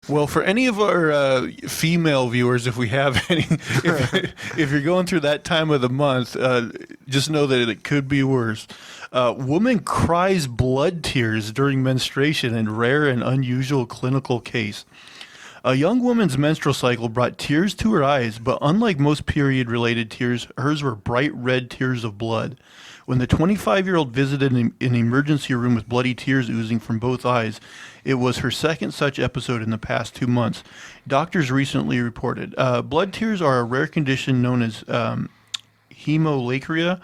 Well, for any of our female viewers, if we have any, if you're going through that time of the month, just know that it could be worse. Woman cries blood tears during menstruation in rare and unusual clinical case. A young woman's menstrual cycle brought tears to her eyes, but unlike most period-related tears, hers were bright red tears of blood. When the 25-year-old visited an emergency room with bloody tears oozing from both eyes, it was her second such episode in the past 2 months. Doctors recently reported. Blood tears are a rare condition known as hemolacria,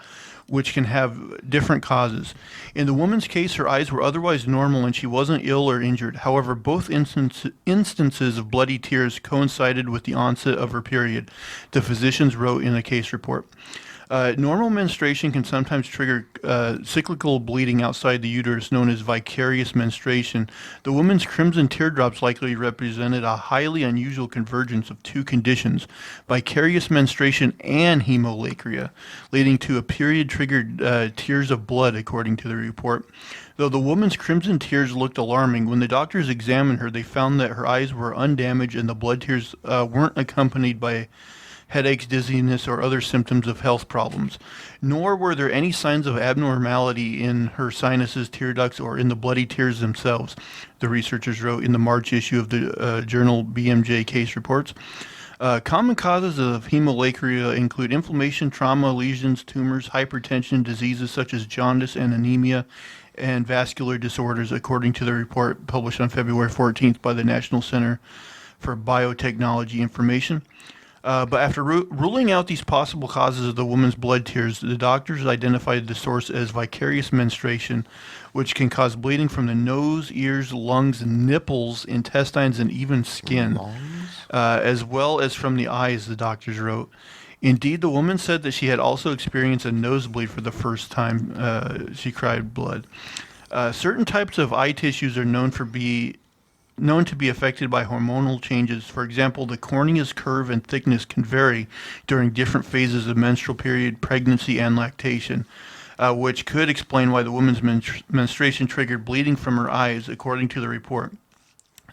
which can have different causes. In the woman's case, her eyes were otherwise normal and she wasn't ill or injured. However, both instances of bloody tears coincided with the onset of her period, the physicians wrote in a case report. Normal menstruation can sometimes trigger cyclical bleeding outside the uterus, known as vicarious menstruation. The woman's crimson teardrops likely represented a highly unusual convergence of two conditions, vicarious menstruation and hemolacria, leading to a period-triggered tears of blood, according to the report. Though the woman's crimson tears looked alarming, when the doctors examined her, they found that her eyes were undamaged and the blood tears weren't accompanied by headaches, dizziness, or other symptoms of health problems. Nor were there any signs of abnormality in her sinuses, tear ducts, or in the bloody tears themselves, the researchers wrote in the March issue of the journal BMJ Case Reports. Common causes of hemolacria include inflammation, trauma, lesions, tumors, hypertension, diseases such as jaundice and anemia, and vascular disorders, according to the report published on February 14th by the National Center for Biotechnology Information. But after ruling out these possible causes of the woman's blood tears, the doctors identified the source as vicarious menstruation, which can cause bleeding from the nose, ears, lungs, nipples, intestines, and even skin, as well as from the eyes, the doctors wrote. Indeed, the woman said that she had also experienced a nosebleed for the first time she cried blood. Certain types of eye tissues are known to be affected by hormonal changes. For example, the cornea's curve and thickness can vary during different phases of menstrual period, pregnancy, and lactation, which could explain why the woman's menstruation triggered bleeding from her eyes, according to the report.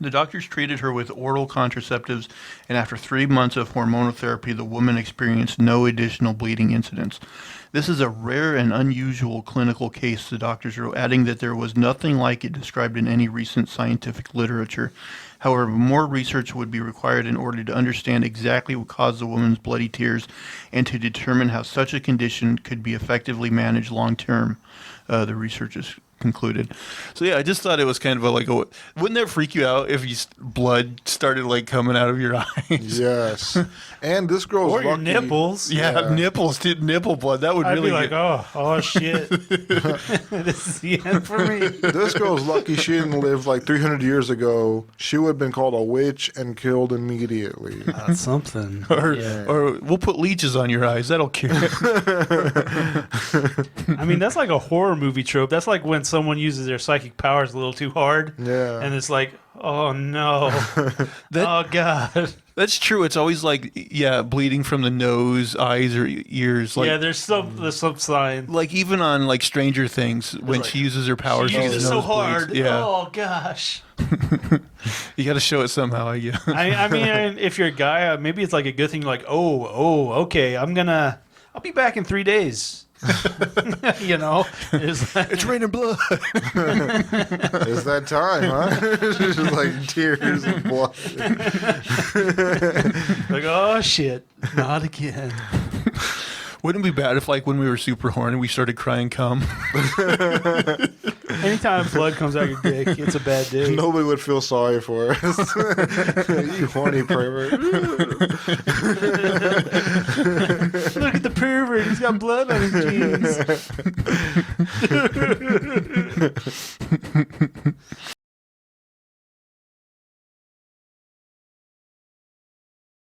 The doctors treated her with oral contraceptives, and after 3 months of hormonal therapy, the woman experienced no additional bleeding incidents. This is a rare and unusual clinical case, the doctors wrote, adding that there was nothing like it described in any recent scientific literature. However, more research would be required in order to understand exactly what caused the woman's bloody tears and to determine how such a condition could be effectively managed long term, the researchers concluded. So yeah, I just thought it was kind of wouldn't that freak you out if blood started like coming out of your eyes? Yes. And this girl's or your lucky. nipples. Yeah, nipples, nipple blood. That would I'd really be like, oh shit. This is the end for me. This girl's lucky she didn't live like 300 years ago. She would have been called a witch and killed immediately. That's something. or we'll put leeches on your eyes. That'll cure it. I mean, that's like a horror movie trope. That's like when someone uses their psychic powers a little too hard. Yeah. And it's like, oh no. Oh God. That's true. It's always like, bleeding from the nose, eyes, or ears. Like, yeah, there's some sign. like even on like Stranger Things, when like, she uses her powers, She she uses gets so nosebleeds. hard. Yeah, Oh gosh. you got to show it somehow. I guess. I mean, if you're a guy, maybe it's like a good thing. Like, okay, I'll be back in 3 days. You know, it's raining blood. It's that time, huh? It's just like tears and blood. like, oh shit, not again. Wouldn't it be bad if, like, when we were super horny, we started crying cum? Anytime blood comes out your dick, it's a bad day. Nobody would feel sorry for us. You horny pervert. Look at the pervert. He's got blood on his jeans.